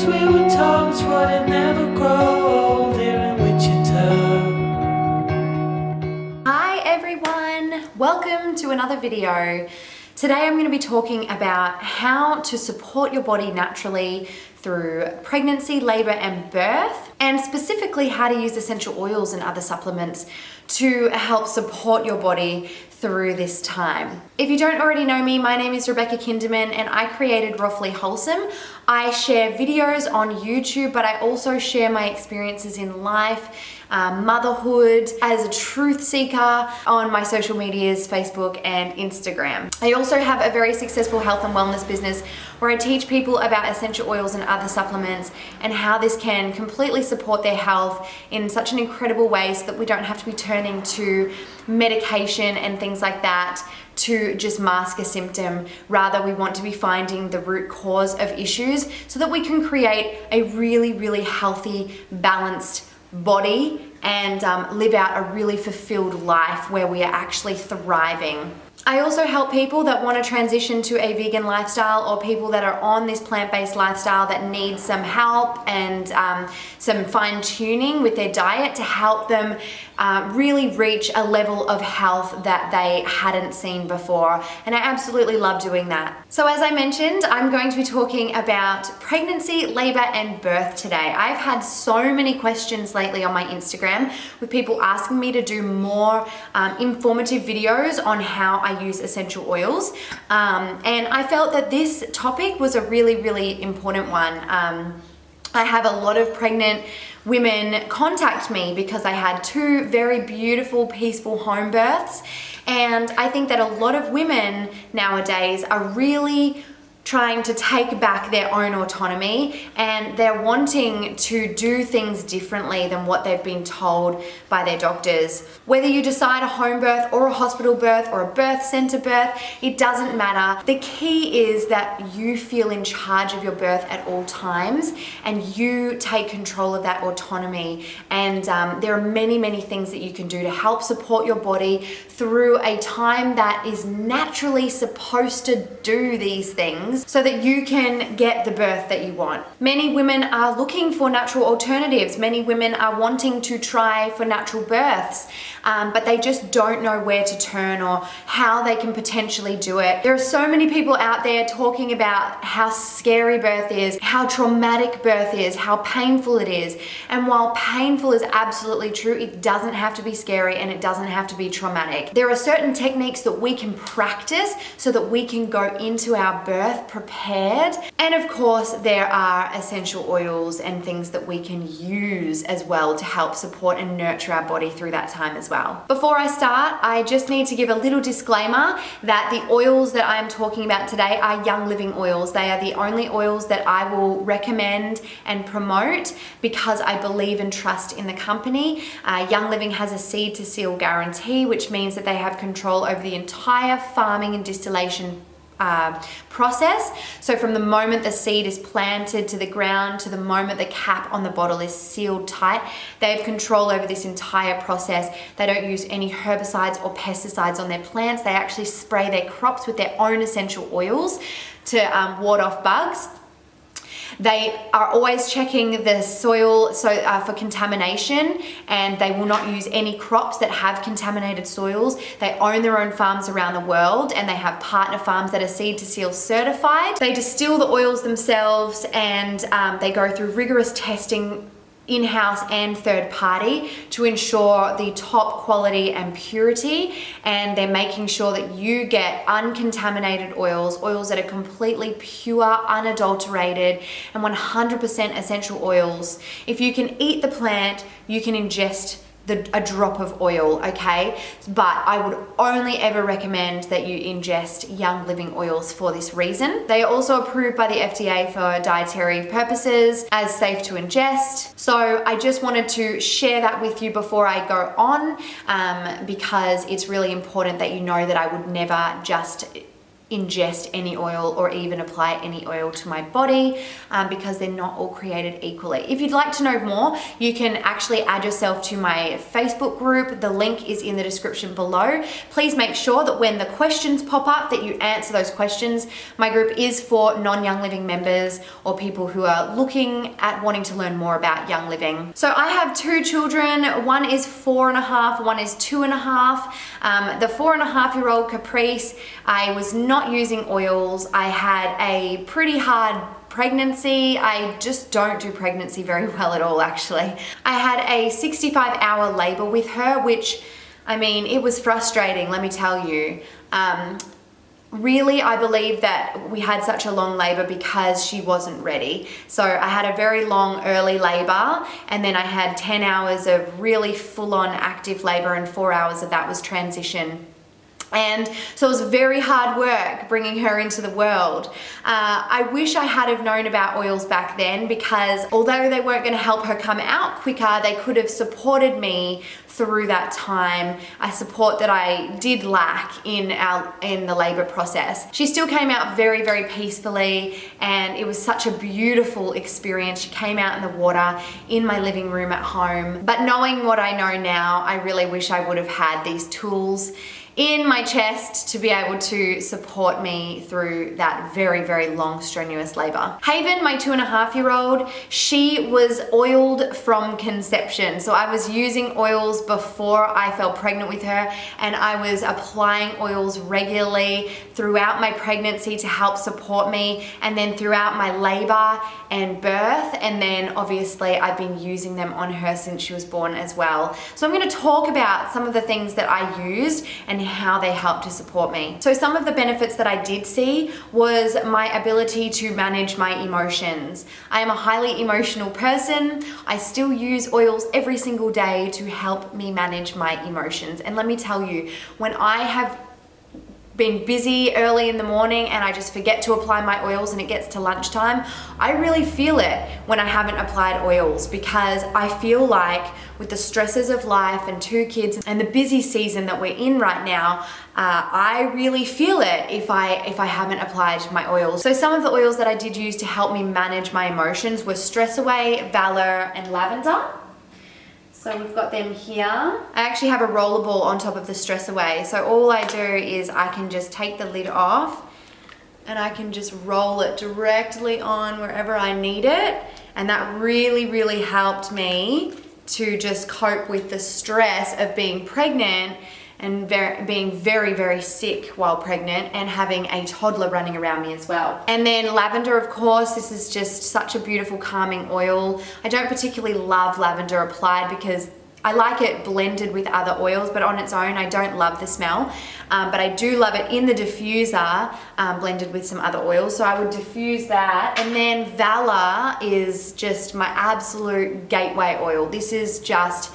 words we were taught would never grow old here in Wichita. Hi everyone, welcome to another video. Today I'm going to be talking about how to support your body naturally through pregnancy, labor and birth, and specifically how to use essential oils and other supplements to help support your body through this time. If you don't already know me, my name is Rebecca Kinderman and I created Roughly Wholesome. I share videos on YouTube, but I also share my experiences in life, motherhood, as a truth seeker on my social medias, Facebook and Instagram. I also have a very successful health and wellness business where I teach people about essential oils and other supplements and how this can completely support their health in such an incredible way so that we don't have to be turning to medication and things like that to just mask a symptom. Rather, we want to be finding the root cause of issues so that we can create a really healthy, balanced body and live out a really fulfilled life where we are actually thriving. I also help people that want to transition to a vegan lifestyle or people that are on this plant-based lifestyle that need some help and some fine-tuning with their diet to help them really reach a level of health that they hadn't seen before. And I absolutely love doing that. So as I mentioned, I'm going to be talking about pregnancy, labor and birth today. I've had so many questions lately on my Instagram with people asking me to do more informative videos on how I use essential oils, and I felt that this topic was a really important one. I have a lot of pregnant women contact me because I had two very beautiful, peaceful home births, and I think that a lot of women nowadays are really trying to take back their own autonomy and they're wanting to do things differently than what they've been told by their doctors. Whether you decide a home birth or a hospital birth or a birth center birth, it doesn't matter. The key is that you feel in charge of your birth at all times and you take control of that autonomy. And there are many things that you can do to help support your body through a time that is naturally supposed to do these things, so that you can get the birth that you want. Many women are looking for natural alternatives. Many women are wanting to try for natural births, but they just don't know where to turn or how they can potentially do it. There are so many people out there talking about how scary birth is, how traumatic birth is, how painful it is. And while painful is absolutely true, it doesn't have to be scary and it doesn't have to be traumatic. There are certain techniques that we can practice so that we can go into our birth prepared. And of course, there are essential oils and things that we can use as well to help support and nurture our body through that time as well. Before I start, I just need to give a little disclaimer that the oils that I am talking about today are Young Living oils. They are the only oils that I will recommend and promote because I believe and trust in the company. Young Living has a seed to seal guarantee, which means that they have control over the entire farming and distillation process. So from the moment the seed is planted to the ground to the moment the cap on the bottle is sealed tight, they have control over this entire process. They don't use any herbicides or pesticides on their plants. They actually spray their crops with their own essential oils to ward off bugs. They are always checking the soil for contamination, and they will not use any crops that have contaminated soils. They own their own farms around the world and they have partner farms that are seed to seal certified. They distill the oils themselves and they go through rigorous testing in-house and third party to ensure the top quality and purity, and they're making sure that you get uncontaminated oils that are completely pure, unadulterated and 100% essential oils. If you can eat the plant, you can ingest a drop of oil, okay? But I would only ever recommend that you ingest Young Living oils for this reason. They are also approved by the FDA for dietary purposes as safe to ingest. So I just wanted to share that with you before I go on, because it's really important that you know that I would never just ingest any oil or even apply any oil to my body because they're not all created equally. If you'd like to know more, you can actually add yourself to my Facebook group. The link is in the description below. Please make sure that when the questions pop up that you answer those questions. My group is for non-Young Living members or people who are looking at wanting to learn more about Young Living. So I have 2 children. One is 4.5, one is 2.5. The 4.5-year-old Caprice, I was not using oils. I had a pretty hard pregnancy. I just don't do pregnancy very well at all, actually. I had a 65-hour labor with her, which, I mean, it was frustrating, let me tell you. Really, I believe that we had such a long labor because she wasn't ready. So I had a very long early labor, and then I had 10 hours of really full-on active labor, and 4 hours of that was transition. And so it was very hard work bringing her into the world. I wish I had have known about oils back then, because although they weren't going to help her come out quicker, they could have supported me through that time, a support that I did lack in the labor process. She still came out very, very peacefully, and it was such a beautiful experience. She came out in the water in my living room at home. But knowing what I know now, I really wish I would have had these tools in my chest to be able to support me through that very, very long, strenuous labor. Haven, my 2.5-year-old, she was oiled from conception. So I was using oils before I fell pregnant with her, and I was applying oils regularly throughout my pregnancy to help support me, and then throughout my labor and birth, and then obviously I've been using them on her since she was born as well. So I'm going to talk about some of the things that I used and how they help to support me. So some of the benefits that I did see was my ability to manage my emotions. I am a highly emotional person. I still use oils every single day to help me manage my emotions. And let me tell you, when I have been busy early in the morning and I just forget to apply my oils and it gets to lunchtime, I really feel it when I haven't applied oils, because I feel like with the stresses of life and 2 kids and the busy season that we're in right now, I really feel it if I haven't applied my oils. So some of the oils that I did use to help me manage my emotions were Stress Away, Valor, and Lavender. So we've got them here. I actually have a rollerball on top of the Stress Away. So all I do is I can just take the lid off and I can just roll it directly on wherever I need it. And that really, really helped me to just cope with the stress of being pregnant and being very, very sick while pregnant and having a toddler running around me as well. And then lavender, of course, this is just such a beautiful calming oil. I don't particularly love lavender applied because I like it blended with other oils, but on its own, I don't love the smell. But I do love it in the diffuser, blended with some other oils. So I would diffuse that. And then Valor is just my absolute gateway oil. This is just,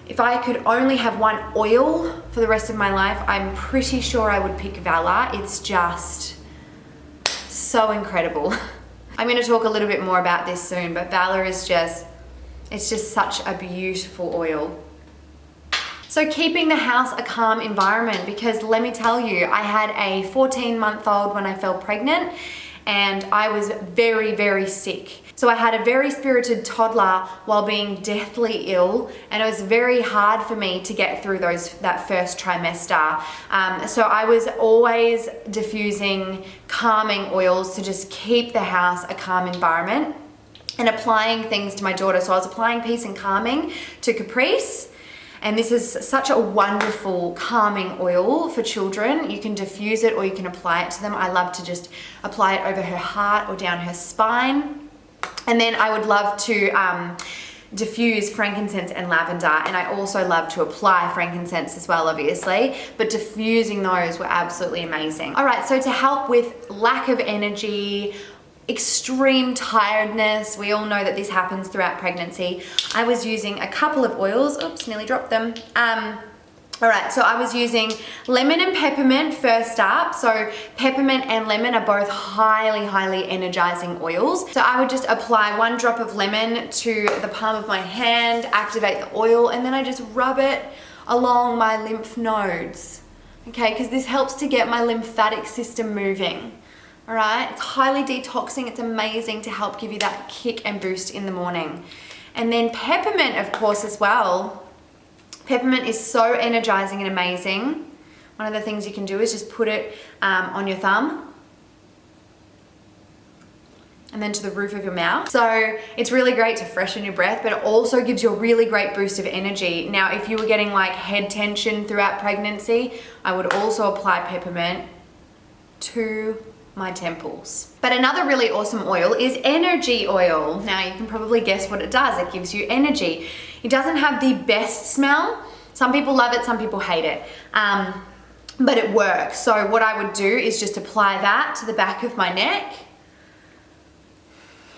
if I could only have one oil for the rest of my life, I'm pretty sure I would pick Valor. It's just so incredible. I'm going to talk a little bit more about this soon, but Valor is just, it's just such a beautiful oil. So keeping the house a calm environment, because let me tell you, I had a 14-month-old when I fell pregnant, and I was very, very sick. So I had a very spirited toddler while being deathly ill, and it was very hard for me to get through that first trimester. So I was always diffusing calming oils to just keep the house a calm environment and applying things to my daughter. So I was applying Peace and Calming to Caprice. And this is such a wonderful calming oil for children. You can diffuse it or you can apply it to them. I love to just apply it over her heart or down her spine. And then I would love to diffuse frankincense and lavender, and I also love to apply frankincense as well, obviously, but diffusing those were absolutely amazing. All right, so to help with lack of energy, extreme tiredness, we all know that this happens throughout pregnancy, I was using a couple of oils. Oops, nearly dropped them. All right, so I was using lemon and peppermint first up. So peppermint and lemon are both highly, highly energizing oils. So I would just apply 1 drop of lemon to the palm of my hand, activate the oil, and then I just rub it along my lymph nodes. okay, because this helps to get my lymphatic system moving. All right, it's highly detoxing. It's amazing to help give you that kick and boost in the morning. And then peppermint, of course, as well. Peppermint is so energizing and amazing. One of the things you can do is just put it on your thumb and then to the roof of your mouth. So it's really great to freshen your breath, but it also gives you a really great boost of energy. Now, if you were getting like head tension throughout pregnancy, I would also apply peppermint to my temples. But another really awesome oil is energy oil. Now, you can probably guess what it does. It gives you energy. It doesn't have the best smell. Some people love it, some people hate it. But it works. So what I would do is just apply that to the back of my neck,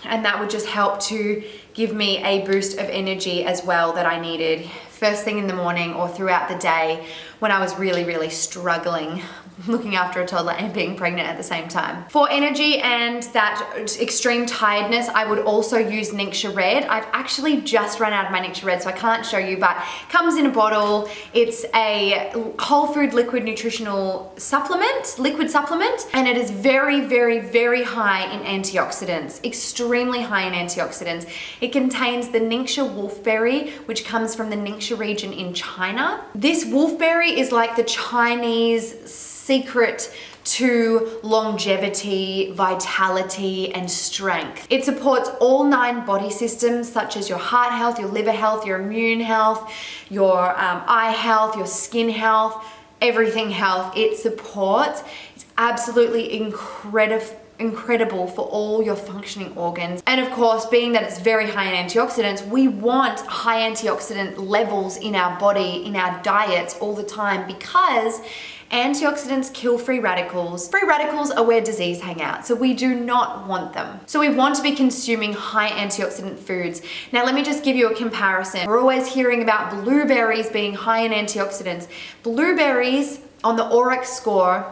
and that would just help to give me a boost of energy as well that I needed first thing in the morning or throughout the day when I was really, really struggling looking after a toddler and being pregnant at the same time. For energy and that extreme tiredness, I would also use Ningxia Red. I've actually just run out of my Ningxia Red, so I can't show you, but it comes in a bottle. It's a whole food liquid nutritional supplement, liquid supplement, and it is very, very, very high in antioxidants, extremely high in antioxidants. It contains the Ningxia wolfberry, which comes from the Ningxia region in China. This wolfberry is like the Chinese secret to longevity, vitality, and strength. It supports all 9 body systems, such as your heart health, your liver health, your immune health, your eye health, your skin health, everything health. It supports. It's absolutely incredible for all your functioning organs. And of course, being that it's very high in antioxidants, we want high antioxidant levels in our body, in our diets all the time, because antioxidants kill free radicals. Free radicals are where disease hang out, so we do not want them. So we want to be consuming high antioxidant foods. Now let me just give you a comparison. We're always hearing about blueberries being high in antioxidants. Blueberries on the ORAC score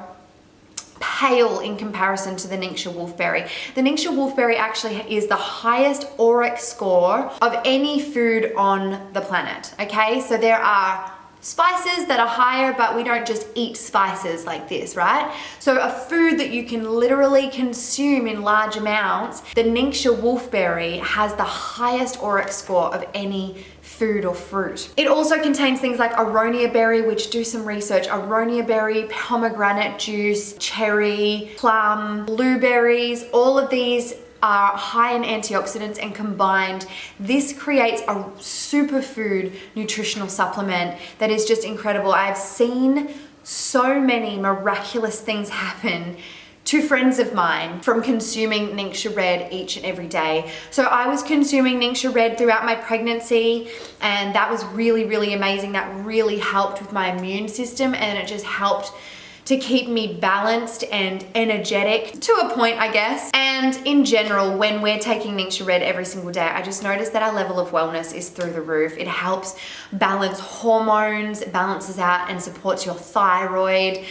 pale in comparison to the Ningxia wolfberry. The Ningxia wolfberry actually is the highest ORAC score of any food on the planet, okay? So there are spices that are higher, but we don't just eat spices like this, right? So a food that you can literally consume in large amounts, the Ningxia wolfberry has the highest ORAC score of any food or fruit. It also contains things like aronia berry, which do some research, aronia berry, pomegranate juice, cherry, plum, blueberries, all of these are high in antioxidants, and combined, this creates a superfood nutritional supplement that is just incredible. I've seen so many miraculous things happen to friends of mine from consuming Ningxia Red each and every day. So I was consuming Ningxia Red throughout my pregnancy, and that was really, really amazing. That really helped with my immune system, and it just helped to keep me balanced and energetic to a point, I guess. And in general, when we're taking Ningxia Red every single day, I just noticed that our level of wellness is through the roof. It helps balance hormones, it balances out and supports your thyroid.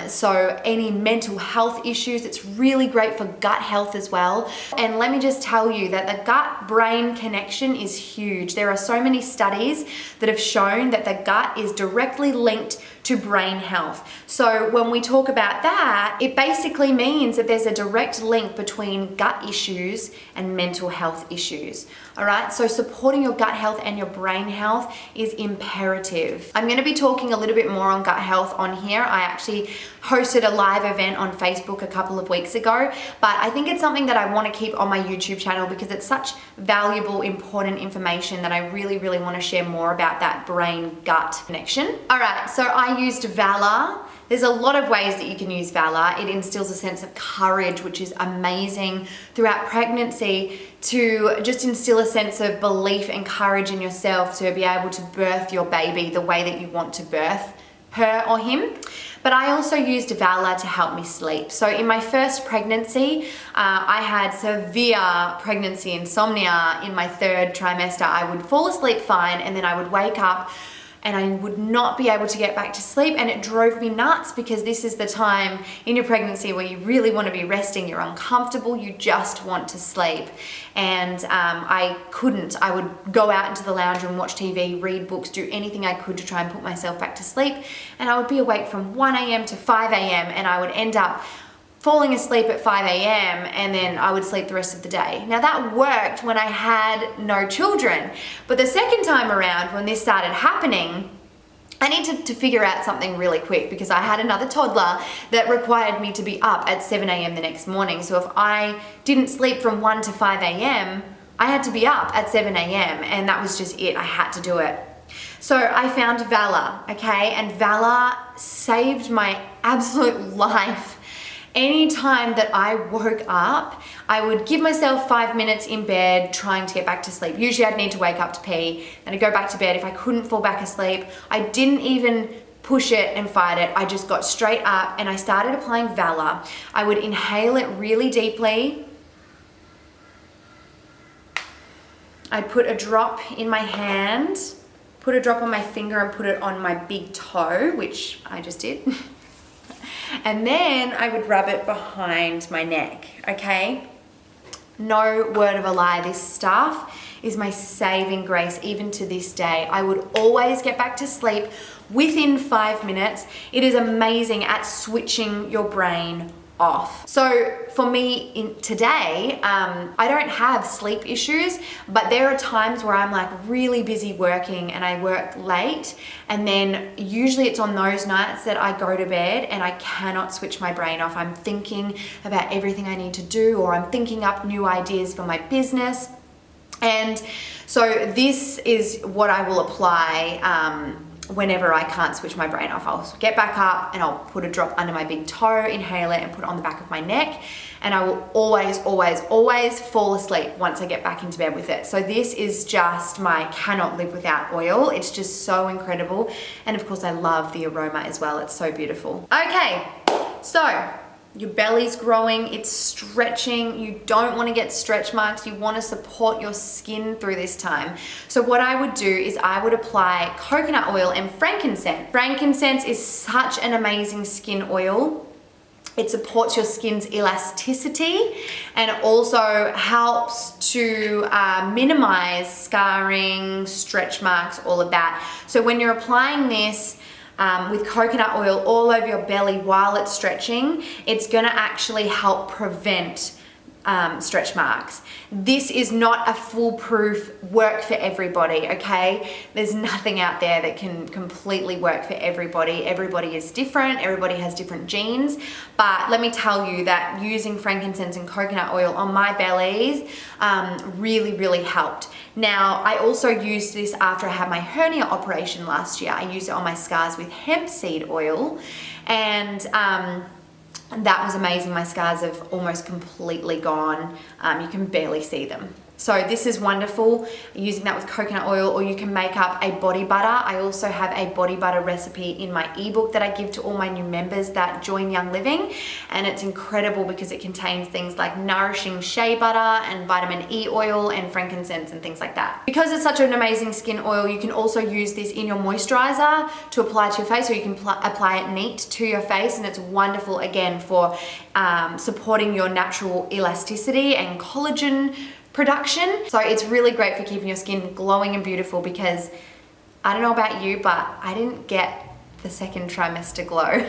So any mental health issues, it's really great for gut health as well. And let me just tell you that the gut-brain connection is huge. There are so many studies that have shown that the gut is directly linked to brain health. So when we talk about that, it basically means that there's a direct link between gut issues and mental health issues. All right, so supporting your gut health and your brain health is imperative. I'm gonna be talking a little bit more on gut health on here. I actually hosted a live event on Facebook a couple of weeks ago, but I think it's something that I wanna keep on my YouTube channel because it's such valuable, important information that I really, really wanna share more about that brain-gut connection. All right, so I used Valor. There's a lot of ways that you can use Valor. It instills a sense of courage, which is amazing throughout pregnancy, to just instill a sense of belief and courage in yourself to be able to birth your baby the way that you want to birth her or him. But I also used Valor to help me sleep. So in my first pregnancy, I had severe pregnancy insomnia. In my 3rd trimester, I would fall asleep fine, and then I would wake up and I would not be able to get back to sleep, and it drove me nuts because this is the time in your pregnancy where you really want to be resting. You're uncomfortable, you just want to sleep. And I couldn't. I would go out into the lounge room, watch TV, read books, do anything I could to try and put myself back to sleep, and I would be awake from 1 a.m. to 5 a.m. and I would end up falling asleep at 5 a.m. and then I would sleep the rest of the day. Now that worked when I had no children, but the second time around when this started happening, I needed to figure out something really quick because I had another toddler that required me to be up at 7 a.m. the next morning. So if I didn't sleep from 1 to 5 a.m., I had to be up at 7 a.m. and that was just it. I had to do it. So I found Valor, okay? And Valor saved my absolute life. Anytime that I woke up, I would give myself 5 minutes in bed trying to get back to sleep. Usually I'd need to wake up to pee, then I'd go back to bed. If I couldn't fall back asleep, I didn't even push it and fight it. I just got straight up and I started applying Valor. I would inhale it really deeply. I'd put a drop in my hand, put a drop on my finger and put it on my big toe, which I just did. And then I would rub it behind my neck, okay? No word of a lie, this stuff is my saving grace even to this day. I would always get back to sleep within 5 minutes. It is amazing at switching your brain off. So for me today, I don't have sleep issues, but there are times where I'm like really busy working and I work late, and then usually it's on those nights that I go to bed and I cannot switch my brain off. I'm thinking about everything I need to do, or I'm thinking up new ideas for my business. And so this is what I will apply whenever I can't switch my brain off. I'll get back up and I'll put a drop under my big toe, inhale it and put it on the back of my neck, and I will always, always, always fall asleep once I get back into bed with it. So this is just my cannot live without oil. It's just so incredible. And of course I love the aroma as well. It's so beautiful. Okay, so your belly's growing, it's stretching. You don't want to get stretch marks. You want to support your skin through this time. So what I would do is I would apply coconut oil and frankincense. Frankincense is such an amazing skin oil. It supports your skin's elasticity and also helps to minimize scarring, stretch marks, all of that. So when you're applying this with coconut oil all over your belly while it's stretching, it's gonna actually help prevent stretch marks. This is not a foolproof work for everybody, okay? There's nothing out there that can completely work for everybody. Everybody is different, everybody has different genes, but let me tell you that using frankincense and coconut oil on my bellies really, really helped. Now, I also used this after I had my hernia operation last year. I used it on my scars with hemp seed oil, and that was amazing. My scars have almost completely gone. You can barely see them. So this is wonderful, using that with coconut oil, or you can make up a body butter. I also have a body butter recipe in my ebook that I give to all my new members that join Young Living, and it's incredible because it contains things like nourishing shea butter and vitamin E oil and frankincense and things like that. Because it's such an amazing skin oil, you can also use this in your moisturizer to apply to your face, or you can apply it neat to your face, and it's wonderful again for supporting your natural elasticity and collagen production. So it's really great for keeping your skin glowing and beautiful, because I don't know about you, but I didn't get the second trimester glow.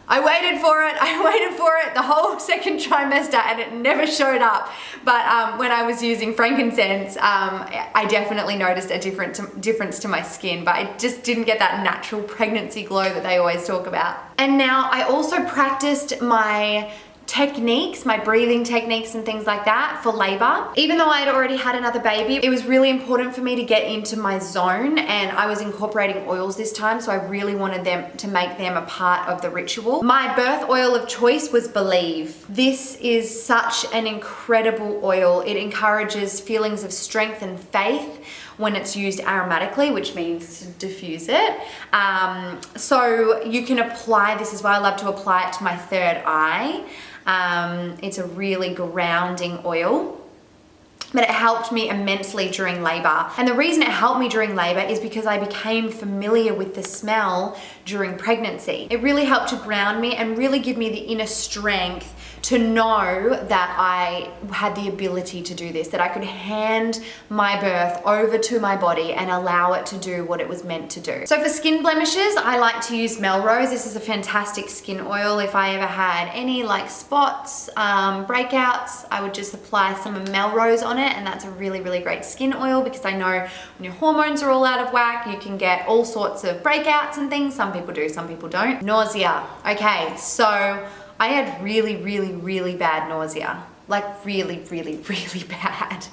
I waited for it the whole second trimester and it never showed up. But when I was using frankincense, I definitely noticed a difference to my skin, but I just didn't get that natural pregnancy glow that they always talk about. And now I also practiced my techniques, my breathing techniques and things like that for labor. Even though I had already had another baby, it was really important for me to get into my zone, and I was incorporating oils this time, so I really wanted them to make them a part of the ritual. My birth oil of choice was Believe. This is such an incredible oil. It encourages feelings of strength and faith when it's used aromatically, which means to diffuse it. So you can apply this as well. I love to apply it to my third eye. It's a really grounding oil. but it helped me immensely during labor. And the reason it helped me during labor is because I became familiar with the smell during pregnancy. It really helped to ground me and really give me the inner strength to know that I had the ability to do this, that I could hand my birth over to my body and allow it to do what it was meant to do. So for skin blemishes, I like to use Melrose. This is a fantastic skin oil. If I ever had any like spots, breakouts, I would just apply some of Melrose on it, and that's a really, really great skin oil because I know when your hormones are all out of whack, you can get all sorts of breakouts and things. Some people do, some people don't. Nausea. Okay, so I had really, really, really bad nausea. Like really, really, really bad.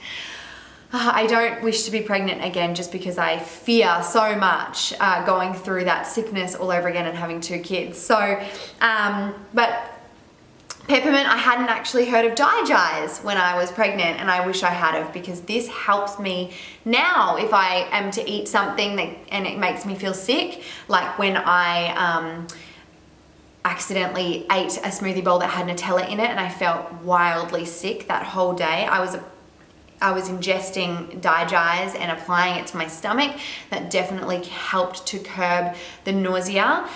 I don't wish to be pregnant again just because I fear so much going through that sickness all over again and having 2 kids. So, but peppermint, I hadn't actually heard of Digest when I was pregnant, and I wish I had have, because this helps me now if I am to eat something and it makes me feel sick, like when I accidentally ate a smoothie bowl that had Nutella in it and I felt wildly sick that whole day. I was ingesting Digest and applying it to my stomach. That definitely helped to curb the nausea.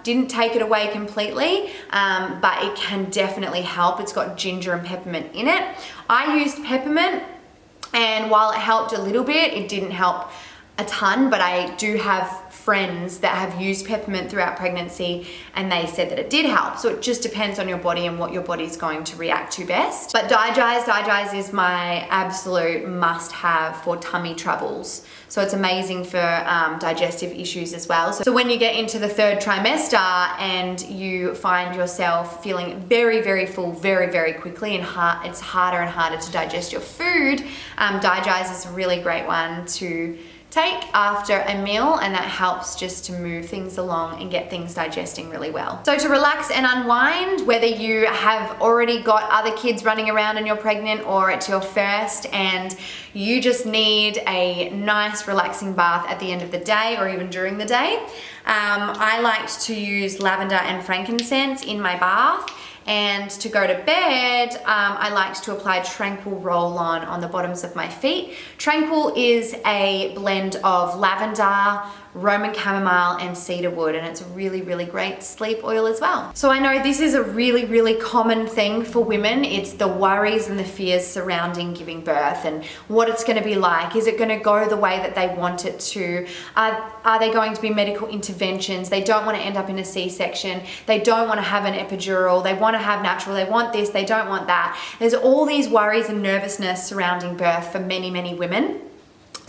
Didn't take it away completely, but it can definitely help. It's got ginger and peppermint in it. I used peppermint, and while it helped a little bit, it didn't help a ton, but I do have friends that have used peppermint throughout pregnancy and they said that it did help. So it just depends on your body and what your body's going to react to best. But Digest is my absolute must-have for tummy troubles. So it's amazing for digestive issues as well. So when you get into the 3rd trimester and you find yourself feeling very, very full very, very quickly, and it's harder and harder to digest your food, Digest is a really great one to take after a meal, and that helps just to move things along and get things digesting really well. So to relax and unwind, whether you have already got other kids running around and you're pregnant, or it's your first and you just need a nice relaxing bath at the end of the day or even during the day, I liked to use lavender and frankincense in my bath. And to go to bed, I liked to apply Tranquil Roll-On on the bottoms of my feet. Tranquil is a blend of lavender, Roman chamomile, and cedarwood, and it's a really, really great sleep oil as well. So I know this is a really, really common thing for women. It's the worries and the fears surrounding giving birth and what it's gonna be like. Is it gonna go the way that they want it to? Are they going to be medical interventions? They don't wanna end up in a C-section. They don't wanna have an epidural. They wanna have natural. They want this, they don't want that. There's all these worries and nervousness surrounding birth for many, many women.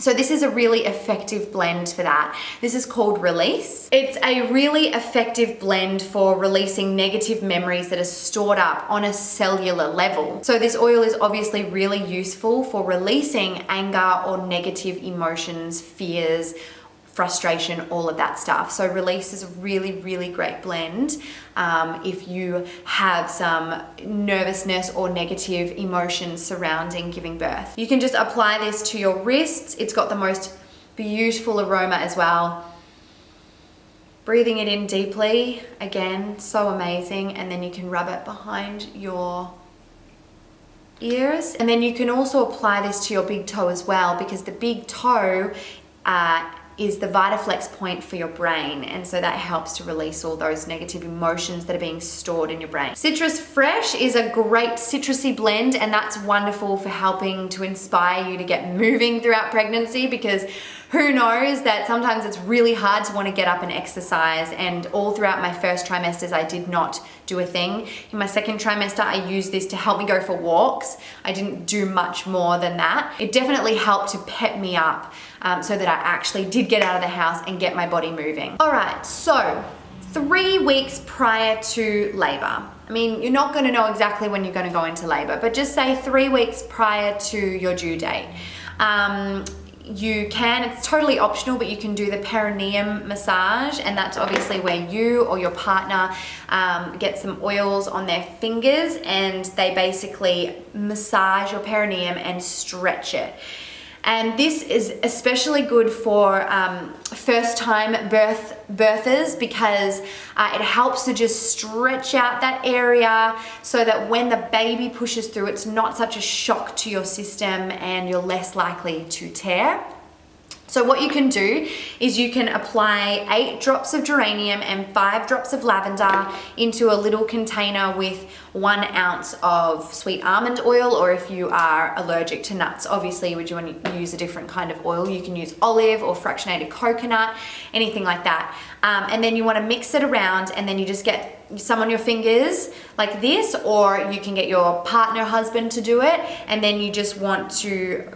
So this is a really effective blend for that. This is called Release. It's a really effective blend for releasing negative memories that are stored up on a cellular level. So this oil is obviously really useful for releasing anger or negative emotions, fears, frustration, all of that stuff. So Release is a really, really great blend if you have some nervousness or negative emotions surrounding giving birth. You can just apply this to your wrists. It's got the most beautiful aroma as well. Breathing it in deeply, again, so amazing. And then you can rub it behind your ears. And then you can also apply this to your big toe as well, because the big toe is the Vitaflex point for your brain, and so that helps to release all those negative emotions that are being stored in your brain. Citrus Fresh is a great citrusy blend, and that's wonderful for helping to inspire you to get moving throughout pregnancy, because who knows that sometimes it's really hard to want to get up and exercise. And all throughout my first trimesters, I did not do a thing. In my second trimester, I used this to help me go for walks. I didn't do much more than that. It definitely helped to pep me up so that I actually did get out of the house and get my body moving. All right, so 3 weeks prior to labor. I mean, you're not gonna know exactly when you're gonna go into labor, but just say 3 weeks prior to your due date. You can, it's totally optional, but you can do the perineum massage, and that's obviously where you or your partner get some oils on their fingers and they basically massage your perineum and stretch it. And this is especially good for first-time birthers because it helps to just stretch out that area so that when the baby pushes through, it's not such a shock to your system and you're less likely to tear. So what you can do is you can apply 8 drops of geranium and 5 drops of lavender into a little container with 1 ounce of sweet almond oil, or if you are allergic to nuts, obviously would you want to use a different kind of oil, you can use olive or fractionated coconut, anything like that. And then you want to mix it around, and then you just get some on your fingers like this, or you can get your partner, husband to do it, and then you just want to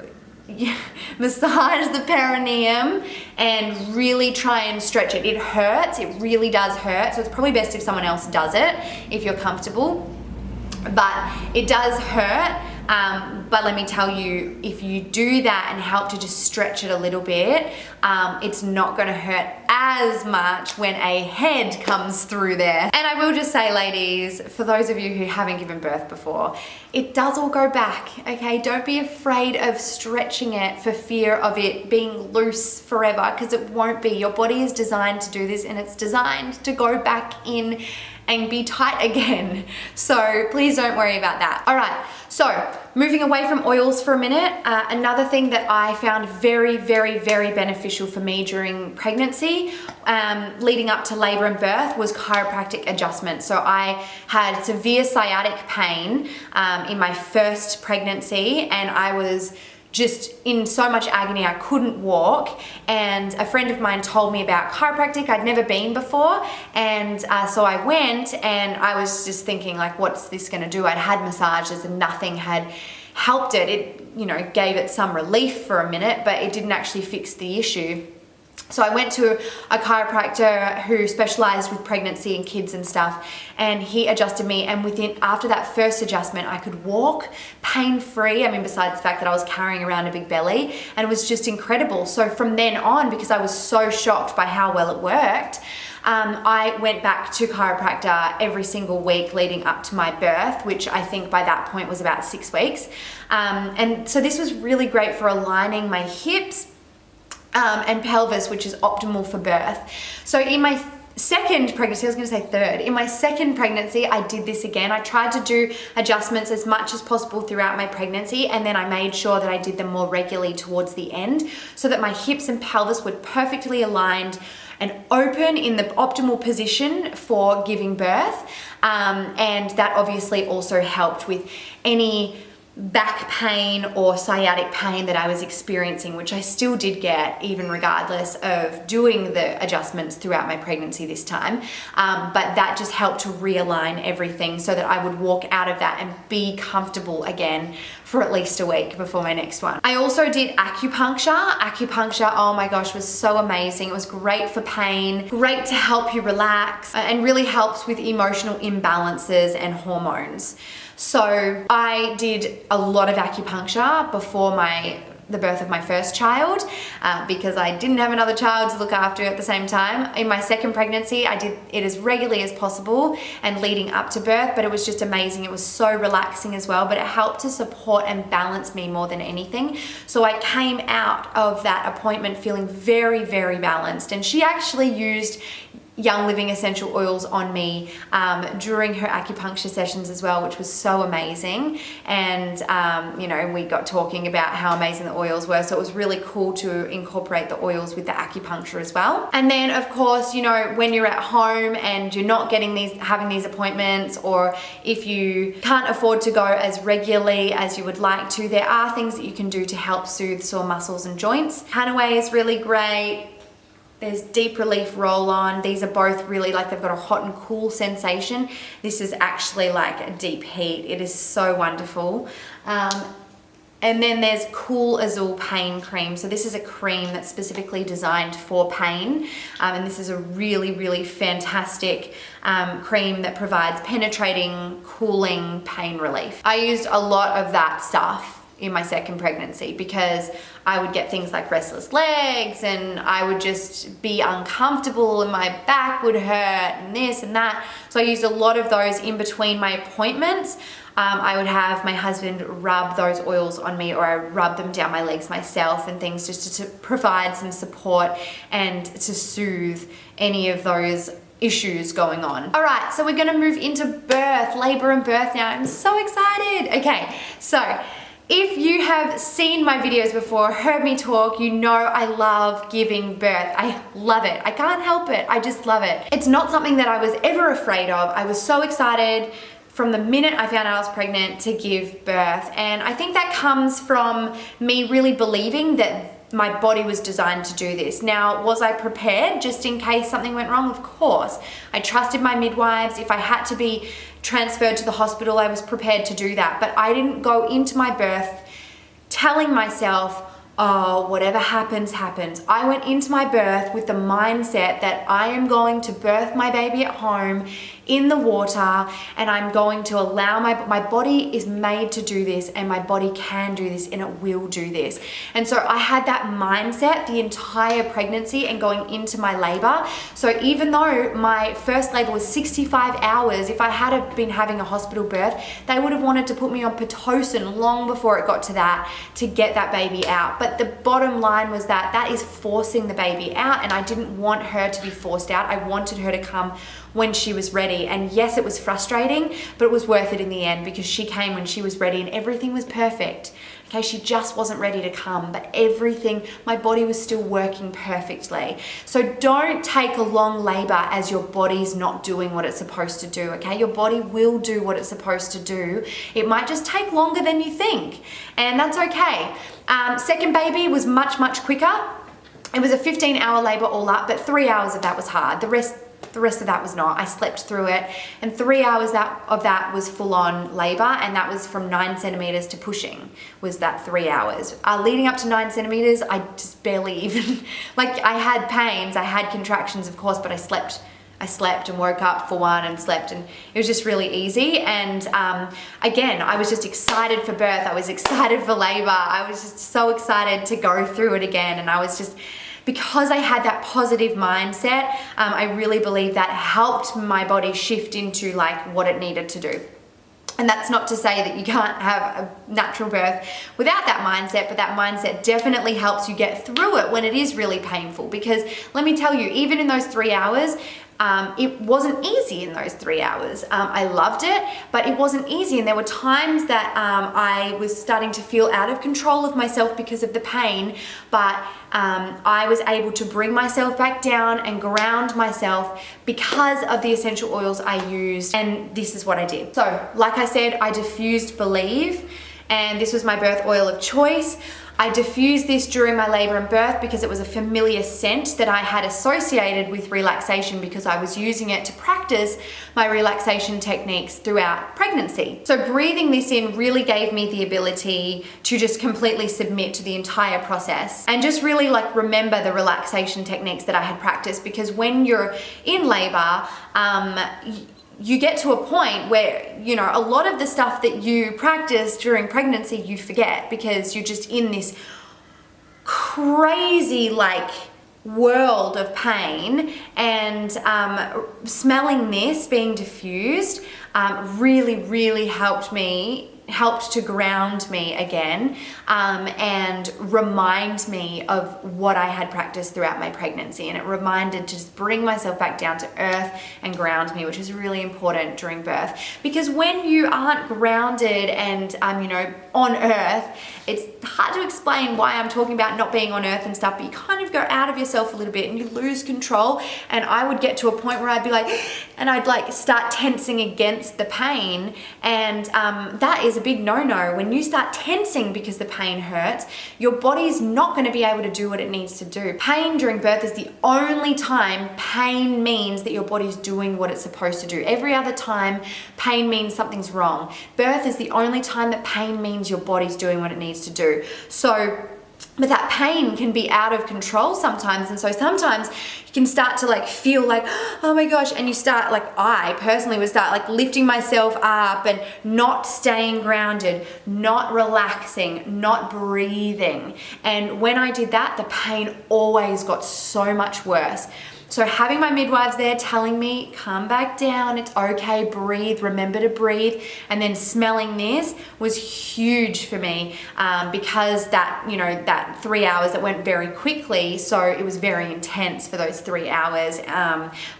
massage the perineum and really try and stretch it. It hurts, it really does hurt, so it's probably best if someone else does it if you're comfortable, but it does hurt. But let me tell you, if you do that and help to just stretch it a little bit, it's not going to hurt as much when a head comes through there. And I will just say, ladies, for those of you who haven't given birth before, it does all go back, okay? Don't be afraid of stretching it for fear of it being loose forever, because it won't be. Your body is designed to do this, and it's designed to go back in and be tight again. So please don't worry about that. All right, so moving away from oils for a minute, another thing that I found very, very, very beneficial for me during pregnancy, leading up to labor and birth, was chiropractic adjustment. So I had severe sciatic pain in my first pregnancy, and I was just in so much agony I couldn't walk, and a friend of mine told me about chiropractic. I'd never been before, and so I went, and I was just thinking, like, what's this gonna do? I'd had massages and nothing had helped it. It, you know, gave it some relief for a minute, but it didn't actually fix the issue. So I went to a chiropractor who specialized with pregnancy and kids and stuff, and he adjusted me, and after that first adjustment, I could walk pain-free. I mean, besides the fact that I was carrying around a big belly, and it was just incredible. So from then on, because I was so shocked by how well it worked, I went back to chiropractor every single week leading up to my birth, which I think by that point was about 6 weeks. And so this was really great for aligning my hips and pelvis, which is optimal for birth. So in my second pregnancy, I was going to say third, in my second pregnancy, I did this again. I tried to do adjustments as much as possible throughout my pregnancy, and then I made sure that I did them more regularly towards the end so that my hips and pelvis were perfectly aligned and open in the optimal position for giving birth. And that obviously also helped with any back pain or sciatic pain that I was experiencing, which I still did get even regardless of doing the adjustments throughout my pregnancy this time. But that just helped to realign everything so that I would walk out of that and be comfortable again for at least a week before my next one. I also did acupuncture. Acupuncture, oh my gosh, was so amazing. It was great for pain, great to help you relax, and really helps with emotional imbalances and hormones. So I did a lot of acupuncture before the birth of my first child because I didn't have another child to look after at the same time. In my second pregnancy, I did it as regularly as possible and leading up to birth, but it was just amazing. It was so relaxing as well, but it helped to support and balance me more than anything. So I came out of that appointment feeling very, very balanced, and she actually used Young Living essential oils on me during her acupuncture sessions as well, which was so amazing. And you know, we got talking about how amazing the oils were, so it was really cool to incorporate the oils with the acupuncture as well. And then of course, you know, when you're at home and you're not having these appointments, or if you can't afford to go as regularly as you would like to, there are things that you can do to help soothe sore muscles and joints. Hanaway is really great. There's Deep Relief Roll-On. These are both really, like, they've got a hot and cool sensation. This is actually like a deep heat. It is so wonderful. And then there's Cool Azul Pain Cream. So this is a cream that's specifically designed for pain. And this is a really, really fantastic cream that provides penetrating, cooling pain relief. I used a lot of that stuff in my second pregnancy because I would get things like restless legs and I would just be uncomfortable and my back would hurt and this and that. So I used a lot of those in between my appointments. I would have my husband rub those oils on me, or I rub them down my legs myself and things, just to provide some support and to soothe any of those issues going on. All right, so we're gonna move into birth, labor and birth now. I'm so excited. Okay, so if you have seen my videos before, heard me talk, you know I love giving birth. I love it. I can't help it. I just love it. It's not something that I was ever afraid of. I was so excited from the minute I found out I was pregnant to give birth. And I think that comes from me really believing that my body was designed to do this. Now, was I prepared just in case something went wrong? Of course. I trusted my midwives. If I had to be transferred to the hospital, I was prepared to do that. But I didn't go into my birth telling myself, oh, whatever happens, happens. I went into my birth with the mindset that I am going to birth my baby at home in the water, and I'm going to allow my body is made to do this, and my body can do this, and it will do this. And so I had that mindset the entire pregnancy and going into my labor. So even though my first labor was 65 hours, if I had been having a hospital birth, they would have wanted to put me on Pitocin long before it got to that to get that baby out. But the bottom line was that that is forcing the baby out, and I didn't want her to be forced out. I wanted her to come when she was ready. And yes, it was frustrating, but it was worth it in the end because she came when she was ready and everything was perfect. Okay, she just wasn't ready to come, but everything, my body was still working perfectly. So don't take a long labor as your body's not doing what it's supposed to do, okay? Your body will do what it's supposed to do. It might just take longer than you think, and that's okay. Second baby was much, much quicker. It was a 15-hour labor all up, but 3 hours of that was hard. The rest of that was not. I slept through it, and 3 hours of that was full-on labor, and that was from 9 centimeters to pushing, was that 3 hours. Leading up to 9 centimeters, I just barely even, like, I had pains, I had contractions, of course, but I slept and woke up for one and slept, and it was just really easy. And again, I was just excited for birth. I was excited for labor. I was just so excited to go through it again, and I was just, because I had that positive mindset, I really believe that helped my body shift into like what it needed to do. And that's not to say that you can't have a natural birth without that mindset, but that mindset definitely helps you get through it when it is really painful. Because let me tell you, even in those 3 hours, it wasn't easy in those 3 hours. I loved it, but it wasn't easy. And there were times that I was starting to feel out of control of myself because of the pain, but I was able to bring myself back down and ground myself because of the essential oils I used. And this is what I did. So, like I said, I diffused Believe, and this was my birth oil of choice. I diffused this during my labor and birth because it was a familiar scent that I had associated with relaxation because I was using it to practice my relaxation techniques throughout pregnancy. So breathing this in really gave me the ability to just completely submit to the entire process and just really like remember the relaxation techniques that I had practiced, because when you're in labor, you get to a point where, you know, a lot of the stuff that you practice during pregnancy, you forget because you're just in this crazy, like, world of pain. And smelling this being diffused really helped to ground me again, and remind me of what I had practiced throughout my pregnancy. And it reminded to just bring myself back down to earth and ground me, which is really important during birth. Because when you aren't grounded and, you know, on earth, it's hard to explain why I'm talking about not being on earth and stuff, but you kind of go out of yourself a little bit and you lose control. And I would get to a point where I'd be like, and I'd like start tensing against the pain. And that is a big no-no. When you start tensing because the pain hurts, your body's not going to be able to do what it needs to do. Pain during birth is the only time pain means that your body's doing what it's supposed to do. Every other time, pain means something's wrong. Birth is the only time that pain means your body's doing what it needs to do. So But that pain can be out of control sometimes. And so sometimes you can start to like feel like, oh my gosh, and you start like, I personally would start like lifting myself up and not staying grounded, not relaxing, not breathing. And when I did that, the pain always got so much worse. So having my midwives there telling me, calm back down, it's okay, breathe, remember to breathe, and then smelling this was huge for me because that, you know, that 3 hours, that went very quickly, so it was very intense for those 3 hours.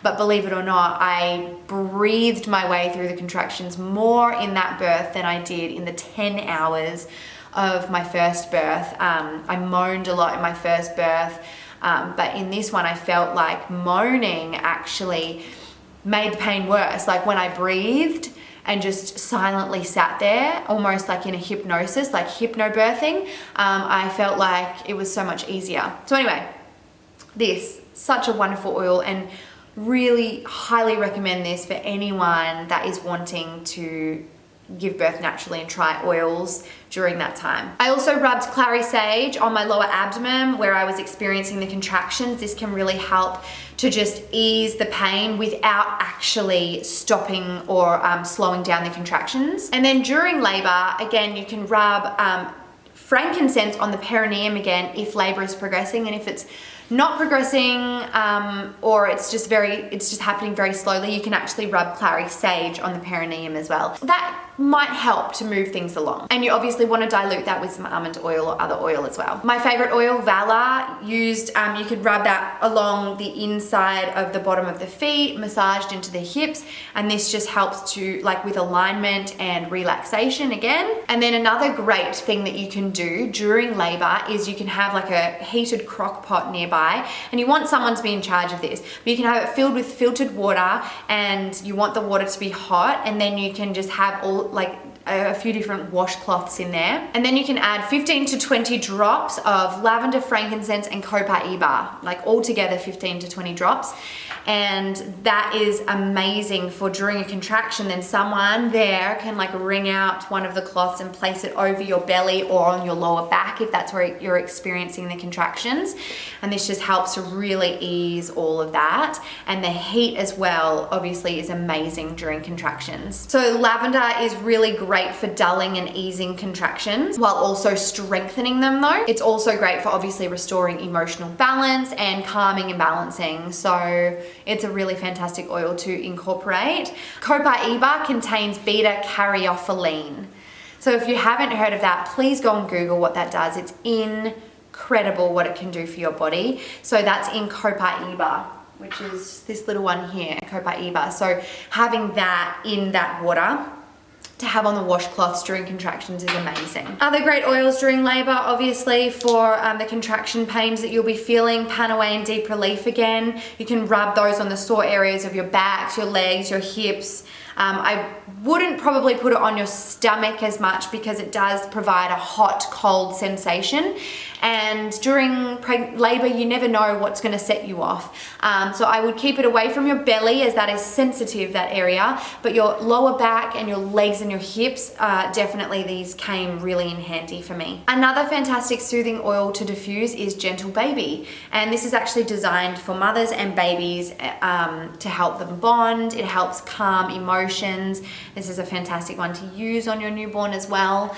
But believe it or not, I breathed my way through the contractions more in that birth than I did in the 10 hours of my first birth. I moaned a lot in my first birth. But in this one, I felt like moaning actually made the pain worse. Like when I breathed and just silently sat there, almost like in a hypnosis, like hypnobirthing, I felt like it was so much easier. So anyway, this, such a wonderful oil, and really highly recommend this for anyone that is wanting to give birth naturally and try oils during that time. I also rubbed clary sage on my lower abdomen where I was experiencing the contractions. This can really help to just ease the pain without actually stopping or slowing down the contractions. And then during labor, again, you can rub frankincense on the perineum again if labor is progressing, and if it's not progressing or it's just happening very slowly, you can actually rub clary sage on the perineum as well. That might help to move things along. And you obviously want to dilute that with some almond oil or other oil as well. My favorite oil, Valor, used, you could rub that along the inside of the bottom of the feet, massaged into the hips, and this just helps to, like, with alignment and relaxation again. And then another great thing that you can do during labor is you can have like a heated crock pot nearby, and you want someone to be in charge of this, but you can have it filled with filtered water, and you want the water to be hot, and then you can just have all like a few different washcloths in there, and then you can add 15 to 20 drops of lavender, frankincense, and copaiba, like all together 15 to 20 drops. And that is amazing for during a contraction. Then someone there can like wring out one of the cloths and place it over your belly or on your lower back if that's where you're experiencing the contractions. And this just helps to really ease all of that. And the heat as well, obviously, is amazing during contractions. So lavender is really great for dulling and easing contractions while also strengthening them though. It's also great for obviously restoring emotional balance and calming and balancing. So it's a really fantastic oil to incorporate. Copaiba contains beta-caryophyllene. So if you haven't heard of that, please go and Google what that does. It's incredible what it can do for your body. So that's in copaiba, which is this little one here, copaiba. So having that in that water to have on the washcloths during contractions is amazing. Other great oils during labor, obviously, for the contraction pains that you'll be feeling, Panaway and Deep Relief again. You can rub those on the sore areas of your backs, your legs, your hips. I wouldn't probably put it on your stomach as much because it does provide a hot, cold sensation. And during labor, you never know what's going to set you off. So I would keep it away from your belly as that is sensitive, that area. But your lower back and your legs and your hips, definitely these came really in handy for me. Another fantastic soothing oil to diffuse is Gentle Baby. And this is actually designed for mothers and babies to help them bond. It helps calm emotions. This is a fantastic one to use on your newborn as well.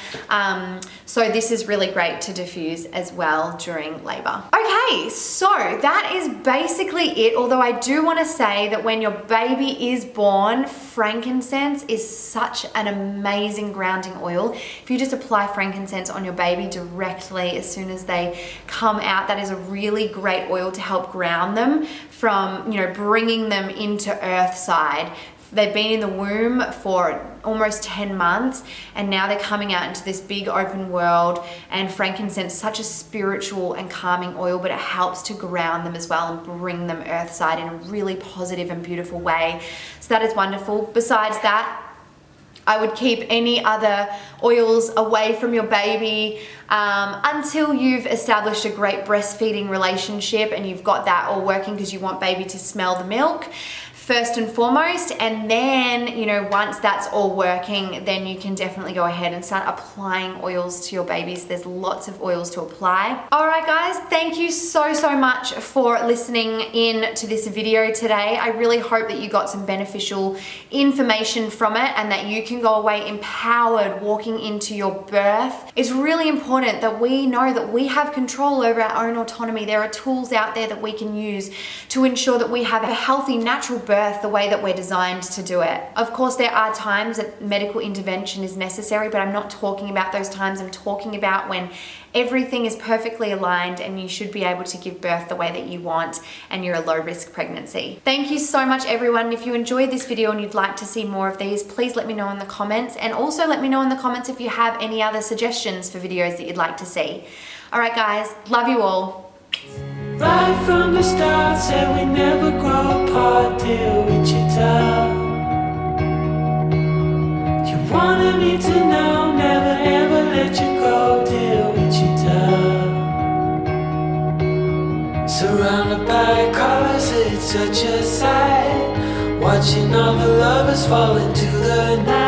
So this is really great to diffuse as well during labor. Okay, so that is basically it. Although I do want to say that when your baby is born, frankincense is such an amazing grounding oil. If you just apply frankincense on your baby directly as soon as they come out, that is a really great oil to help ground them from, you know, bringing them into earth side. They've been in the womb for almost 10 months and now they're coming out into this big open world, and frankincense is such a spiritual and calming oil, but it helps to ground them as well and bring them earthside in a really positive and beautiful way. So that is wonderful. Besides that, I would keep any other oils away from your baby until you've established a great breastfeeding relationship and you've got that all working because you want baby to smell the milk. first and foremost, and then, you know, once that's all working, then you can definitely go ahead and start applying oils to your babies. There's lots of oils to apply. All right, guys, thank you so much for listening in to this video today. I really hope that you got some beneficial information from it and that you can go away empowered walking into your birth. It's really important that we know that we have control over our own autonomy. There are tools out there that we can use to ensure that we have a healthy, natural birth the way that we're designed to do it. Of course, there are times that medical intervention is necessary, but I'm not talking about those times. I'm talking about when everything is perfectly aligned and you should be able to give birth the way that you want and you're a low risk pregnancy. Thank you so much, everyone. If you enjoyed this video and you'd like to see more of these, please let me know in the comments, and also let me know in the comments if you have any other suggestions for videos that you'd like to see. All right, guys, love you all. Right from the start, said we never grow apart, dear Wichita. You wanted me to know, never ever let you go, dear Wichita. Surrounded by colors, it's such a sight, watching all the lovers fall into the night.